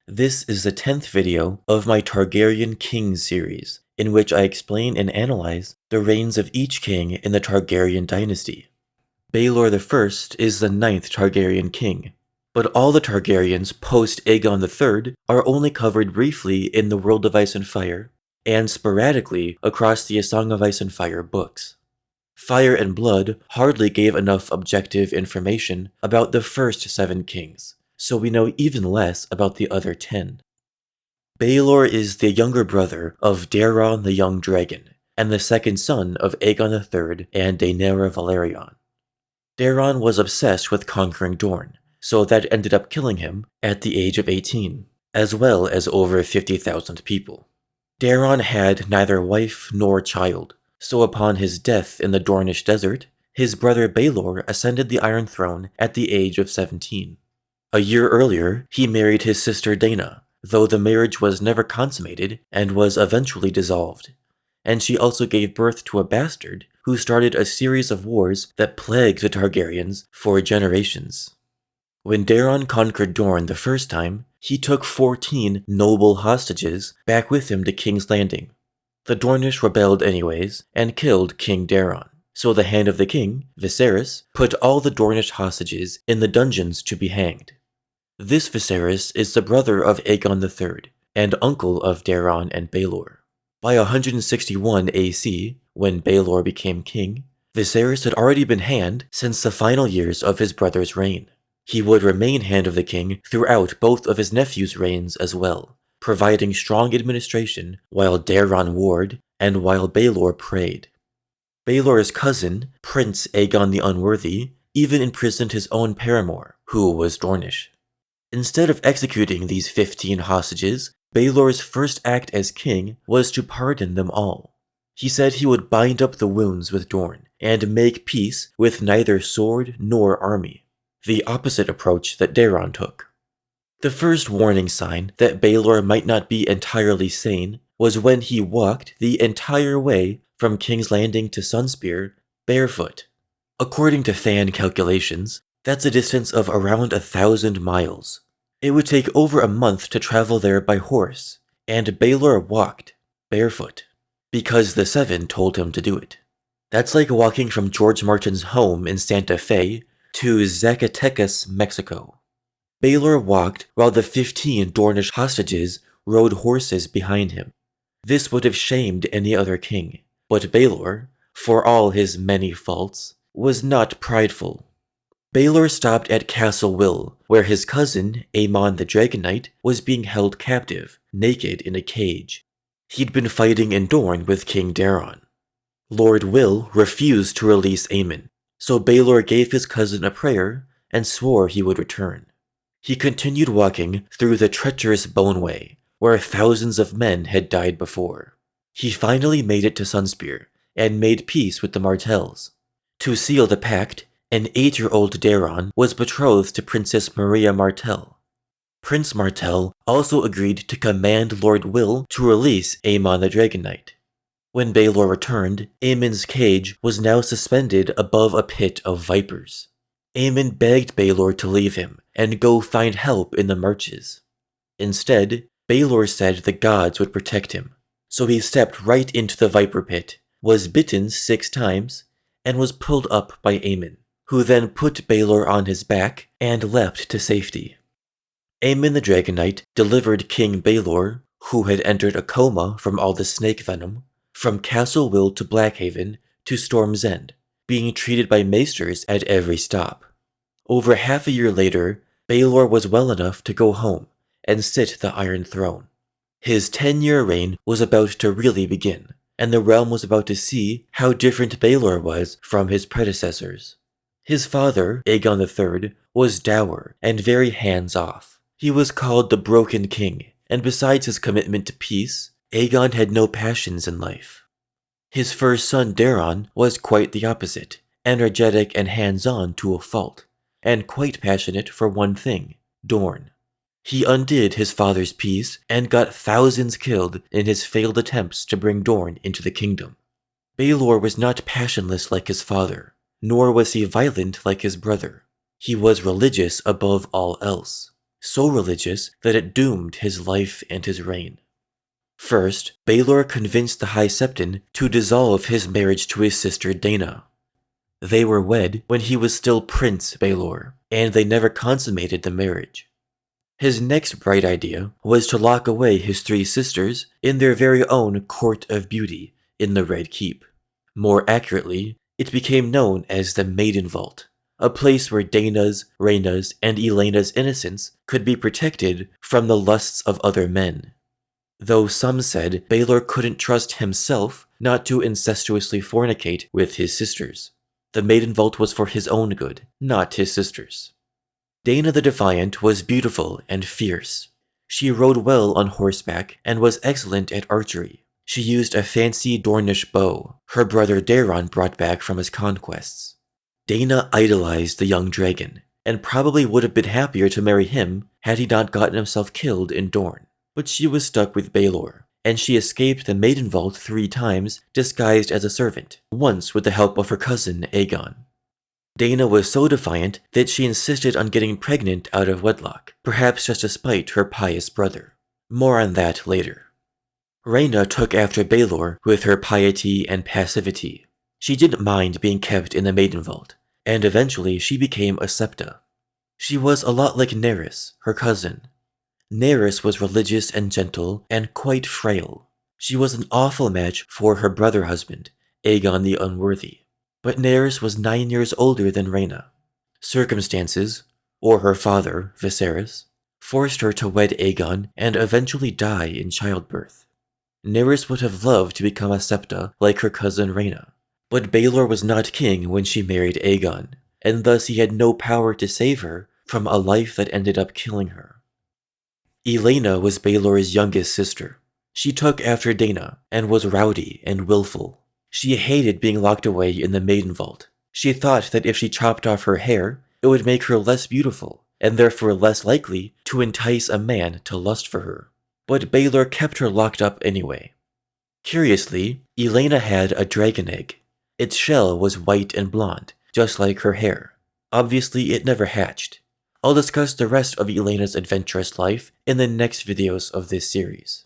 This is the 10th video of my Targaryen Kings series, in which I explain and analyze the reigns of each king in the Targaryen dynasty. Baelor I is the 9th Targaryen king, but all the Targaryens post-Aegon III are only covered briefly in the World of Ice and Fire, and sporadically across the A Song of Ice and Fire books. Fire and Blood hardly gave enough objective information about the first 7 kings, so we know even less about the other 10. Baelor is the younger brother of Daeron the Young Dragon, and the second son of Aegon III and Daenerys Velaryon. Daeron was obsessed with conquering Dorne, so that ended up killing him at the age of 18, as well as over 50,000 people. Daeron had neither wife nor child, so upon his death in the Dornish desert, his brother Baelor ascended the Iron Throne at the age of 17. A year earlier, he married his sister Daena, though the marriage was never consummated and was eventually dissolved. And she also gave birth to a bastard who started a series of wars that plagued the Targaryens for generations. When Daeron conquered Dorne the first time, he took 14 noble hostages back with him to King's Landing. The Dornish rebelled anyways and killed King Daeron, so the Hand of the King, Viserys, put all the Dornish hostages in the dungeons to be hanged. This Viserys is the brother of Aegon III, and uncle of Daeron and Baelor. By 161 AC, when Baelor became king, Viserys had already been Hand since the final years of his brother's reign. He would remain Hand of the King throughout both of his nephews' reigns as well, providing strong administration while Daeron warred and while Baelor prayed. Baelor's cousin, Prince Aegon the Unworthy, even imprisoned his own paramour, who was Dornish. Instead of executing these 15 hostages, Baelor's first act as king was to pardon them all. He said he would bind up the wounds with Dorne and make peace with neither sword nor army, the opposite approach that Daeron took. The first warning sign that Baelor might not be entirely sane was when he walked the entire way from King's Landing to Sunspear barefoot. According to fan calculations, that's a distance of around 1,000 miles. It would take over a month to travel there by horse, and Baelor walked, barefoot, because the 7 told him to do it. That's like walking from George Martin's home in Santa Fe to Zacatecas, Mexico. Baelor walked while the 15 Dornish hostages rode horses behind him. This would have shamed any other king, but Baelor, for all his many faults, was not prideful. Baelor stopped at Castle Will, where his cousin, Aemon the Dragon Knight, was being held captive, naked in a cage. He'd been fighting in Dorne with King Daeron. Lord Will refused to release Aemon, so Baelor gave his cousin a prayer and swore he would return. He continued walking through the treacherous Boneway, where thousands of men had died before. He finally made it to Sunspear, and made peace with the Martells. To seal the pact, an 8-year-old Daeron was betrothed to Princess Maria Martell. Prince Martell also agreed to command Lord Will to release Aemon the Dragon Knight. When Baelor returned, Aemon's cage was now suspended above a pit of vipers. Aemon begged Baelor to leave him and go find help in the marches. Instead, Baelor said the gods would protect him, so he stepped right into the viper pit, was bitten 6 times, and was pulled up by Aemon, who then put Baelor on his back and leapt to safety. Aemon the Dragon Knight delivered King Baelor, who had entered a coma from all the snake venom, from Castle Will to Blackhaven to Storm's End, being treated by maesters at every stop. Over half a year later, Baelor was well enough to go home and sit the Iron Throne. His 10-year reign was about to really begin, and the realm was about to see how different Baelor was from his predecessors. His father, Aegon III, was dour and very hands-off. He was called the Broken King, and besides his commitment to peace, Aegon had no passions in life. His first son Daeron was quite the opposite, energetic and hands-on to a fault, and quite passionate for one thing, Dorne. He undid his father's peace and got thousands killed in his failed attempts to bring Dorne into the kingdom. Baelor was not passionless like his father, nor was he violent like his brother. He was religious above all else. so religious that it doomed his life and his reign. First, Baelor convinced the High Septon to dissolve his marriage to his sister Dana. They were wed when he was still Prince Baelor, and they never consummated the marriage. His next bright idea was to lock away his 3 sisters in their very own Court of Beauty in the Red Keep. More accurately, it became known as the Maiden Vault, a place where Dana's, Rhaena's, and Elena's innocence could be protected from the lusts of other men. Though some said Baelor couldn't trust himself not to incestuously fornicate with his sisters. The Maiden Vault was for his own good, not his sister's. Dana the Defiant was beautiful and fierce. She rode well on horseback and was excellent at archery. She used a fancy Dornish bow her brother Daeron brought back from his conquests. Dana idolized the young dragon, and probably would have been happier to marry him had he not gotten himself killed in Dorne. But she was stuck with Baelor, and she escaped the Maiden Vault 3 times disguised as a servant, once with the help of her cousin Aegon. Dana was so defiant that she insisted on getting pregnant out of wedlock, perhaps just to spite her pious brother. More on that later. Rhaena took after Baelor with her piety and passivity. She didn't mind being kept in the Maiden Vault, and eventually she became a septa. She was a lot like Nerys, her cousin. Nerys was religious and gentle and quite frail. She was an awful match for her brother husband, Aegon the Unworthy. But Nerys was 9 years older than Rhaena. Circumstances, or her father, Viserys, forced her to wed Aegon and eventually die in childbirth. Nerys would have loved to become a septa like her cousin Rhaena, but Baelor was not king when she married Aegon, and thus he had no power to save her from a life that ended up killing her. Elena was Baelor's youngest sister. She took after Dana and was rowdy and willful. She hated being locked away in the Maiden Vault. She thought that if she chopped off her hair, it would make her less beautiful, and therefore less likely to entice a man to lust for her. But Baelor kept her locked up anyway. Curiously, Elena had a dragon egg. Its shell was white and blonde, just like her hair. Obviously, it never hatched. I'll discuss the rest of Elena's adventurous life in the next videos of this series.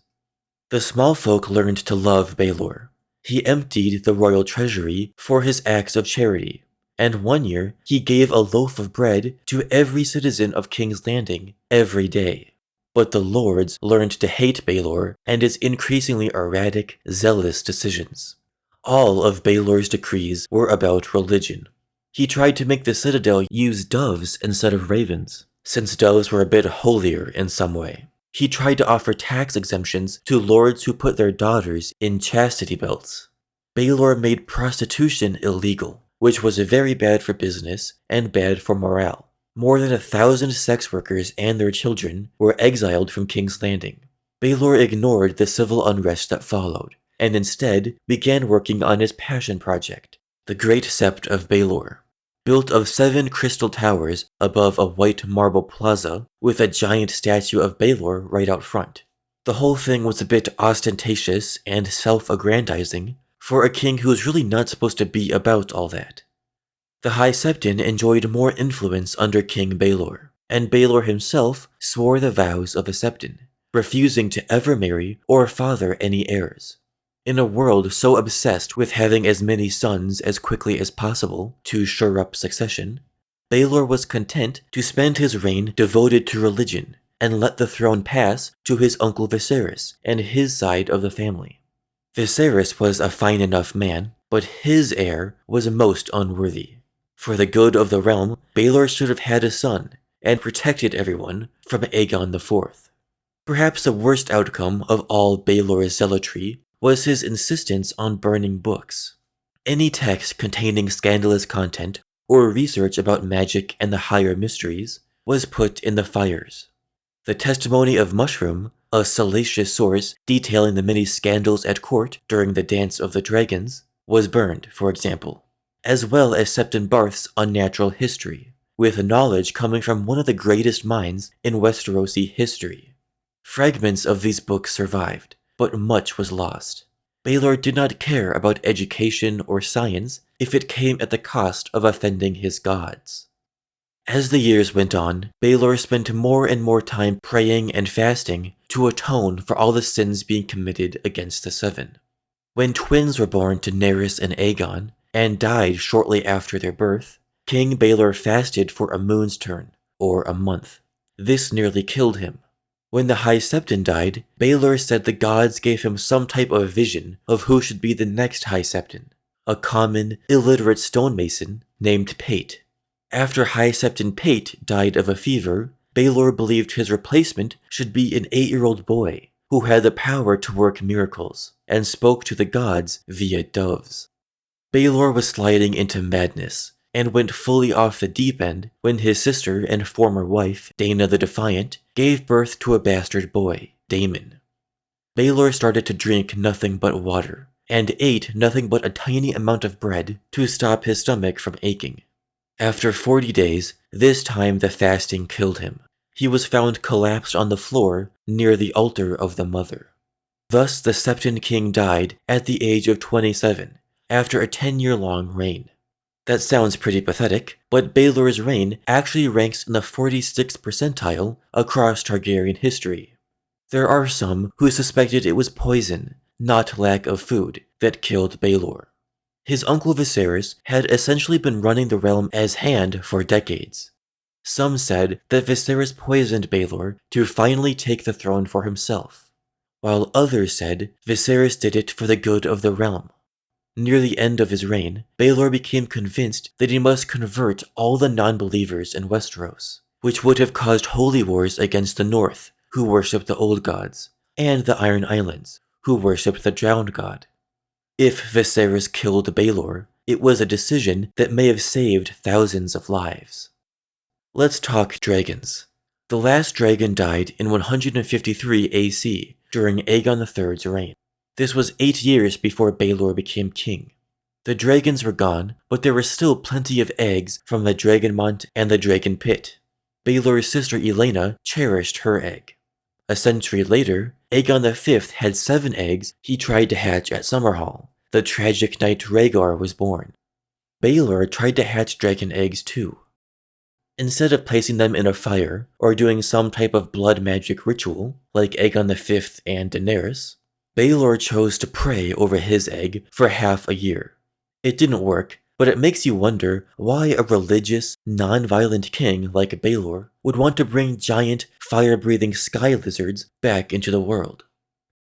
The small folk learned to love Baelor. He emptied the royal treasury for his acts of charity, and one year he gave a loaf of bread to every citizen of King's Landing every day. But the lords learned to hate Baelor and his increasingly erratic, zealous decisions. All of Baelor's decrees were about religion. He tried to make the citadel use doves instead of ravens, since doves were a bit holier in some way. He tried to offer tax exemptions to lords who put their daughters in chastity belts. Baelor made prostitution illegal, which was very bad for business and bad for morale. More than 1,000 sex workers and their children were exiled from King's Landing. Baelor ignored the civil unrest that followed, and instead began working on his passion project, the Great Sept of Baelor. Built of 7 crystal towers above a white marble plaza with a giant statue of Baelor right out front. The whole thing was a bit ostentatious and self-aggrandizing for a king who was really not supposed to be about all that. The High Septon enjoyed more influence under King Baelor, and Baelor himself swore the vows of a Septon, refusing to ever marry or father any heirs. In a world so obsessed with having as many sons as quickly as possible to shore up succession, Baelor was content to spend his reign devoted to religion and let the throne pass to his uncle Viserys and his side of the family. Viserys was a fine enough man, but his heir was most unworthy. For the good of the realm, Baelor should have had a son and protected everyone from Aegon IV. Perhaps the worst outcome of all Baelor's zealotry was his insistence on burning books. Any text containing scandalous content or research about magic and the higher mysteries was put in the fires. The Testimony of Mushroom, a salacious source detailing the many scandals at court during the Dance of the Dragons, was burned, for example, as well as Septon Barth's Unnatural History, with knowledge coming from one of the greatest minds in Westerosi history. Fragments of these books survived, but much was lost. Baelor did not care about education or science if it came at the cost of offending his gods. As the years went on, Baelor spent more and more time praying and fasting to atone for all the sins being committed against the Seven. When twins were born to Daenerys and Aegon, and died shortly after their birth, King Baelor fasted for a moon's turn, or a month. This nearly killed him. When the High Septon died, Baelor said the gods gave him some type of vision of who should be the next High Septon, a common, illiterate stonemason named Pate. After High Septon Pate died of a fever, Baelor believed his replacement should be an 8-year-old boy who had the power to work miracles and spoke to the gods via doves. Baelor was sliding into madness and went fully off the deep end when his sister and former wife, Dana the Defiant, gave birth to a bastard boy, Daemon. Baelor started to drink nothing but water and ate nothing but a tiny amount of bread to stop his stomach from aching. After 40 days, this time the fasting killed him. He was found collapsed on the floor near the altar of the Mother. Thus the Septon King died at the age of 27, after a 10-year-long reign. That sounds pretty pathetic, but Baelor's reign actually ranks in the 46th percentile across Targaryen history. There are some who suspected it was poison, not lack of food, that killed Baelor. His uncle Viserys had essentially been running the realm as Hand for decades. Some said that Viserys poisoned Baelor to finally take the throne for himself, while others said Viserys did it for the good of the realm. Near the end of his reign, Baelor became convinced that he must convert all the non-believers in Westeros, which would have caused holy wars against the North, who worshipped the Old Gods, and the Iron Islands, who worshipped the Drowned God. If Viserys killed Baelor, it was a decision that may have saved thousands of lives. Let's talk dragons. The last dragon died in 153 AC during Aegon III's reign. This was 8 years before Baelor became king. The dragons were gone, but there were still plenty of eggs from the Dragonmont and the Dragon Pit. Baelor's sister Elaena cherished her egg. A century later, Aegon V had 7 eggs he tried to hatch at Summerhall. The tragic night Rhaegar was born. Baelor tried to hatch dragon eggs too. Instead of placing them in a fire or doing some type of blood magic ritual, like Aegon V and Daenerys, Baelor chose to pray over his egg for half a year. It didn't work, but it makes you wonder why a religious, non-violent king like Baelor would want to bring giant, fire-breathing sky lizards back into the world.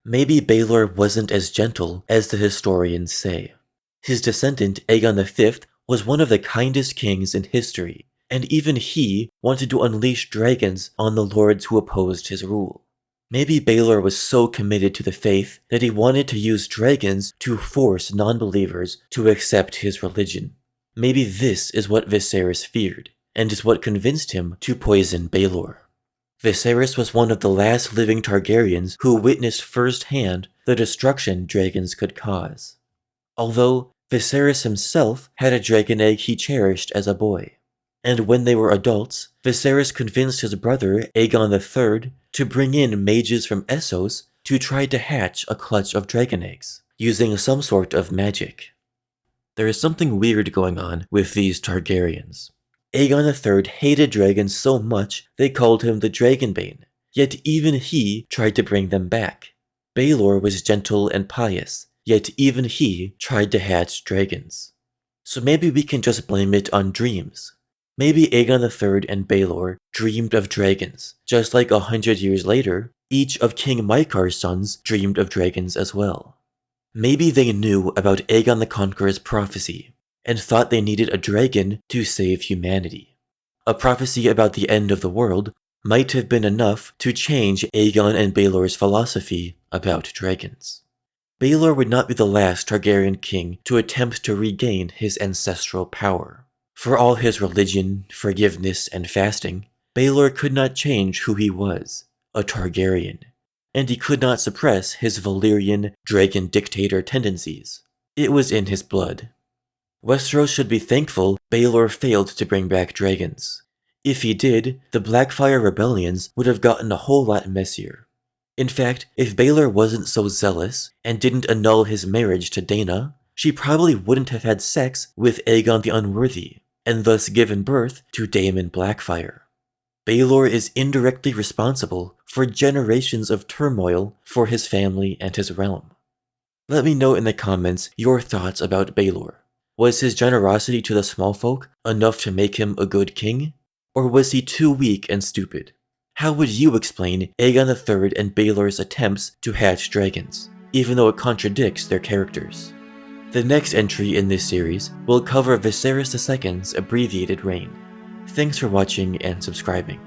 Maybe Baelor wasn't as gentle as the historians say. His descendant Aegon V was one of the kindest kings in history, and even he wanted to unleash dragons on the lords who opposed his rule. Maybe Baelor was so committed to the faith that he wanted to use dragons to force non-believers to accept his religion. Maybe this is what Viserys feared, and is what convinced him to poison Baelor. Viserys was one of the last living Targaryens who witnessed firsthand the destruction dragons could cause. Although Viserys himself had a dragon egg he cherished as a boy. And when they were adults, Viserys convinced his brother Aegon III to bring in mages from Essos to try to hatch a clutch of dragon eggs, using some sort of magic. There is something weird going on with these Targaryens. Aegon III hated dragons so much they called him the Dragonbane, yet even he tried to bring them back. Baelor was gentle and pious, yet even he tried to hatch dragons. So maybe we can just blame it on dreams. Maybe Aegon III and Baelor dreamed of dragons, just like 100 years later, each of King Mykar's sons dreamed of dragons as well. Maybe they knew about Aegon the Conqueror's prophecy, and thought they needed a dragon to save humanity. A prophecy about the end of the world might have been enough to change Aegon and Baelor's philosophy about dragons. Baelor would not be the last Targaryen king to attempt to regain his ancestral power. For all his religion, forgiveness, and fasting, Baelor could not change who he was, a Targaryen, and he could not suppress his Valyrian dragon dictator tendencies. It was in his blood. Westeros should be thankful Baelor failed to bring back dragons. If he did, the Blackfyre rebellions would have gotten a whole lot messier. In fact, if Baelor wasn't so zealous and didn't annul his marriage to Dana, she probably wouldn't have had sex with Aegon the Unworthy, and thus given birth to Daemon Blackfyre. Baelor is indirectly responsible for generations of turmoil for his family and his realm. Let me know in the comments your thoughts about Baelor. Was his generosity to the small folk enough to make him a good king? Or was he too weak and stupid? How would you explain Aegon III and Baelor's attempts to hatch dragons, even though it contradicts their characters? The next entry in this series will cover Viserys II's abbreviated reign. Thanks for watching and subscribing.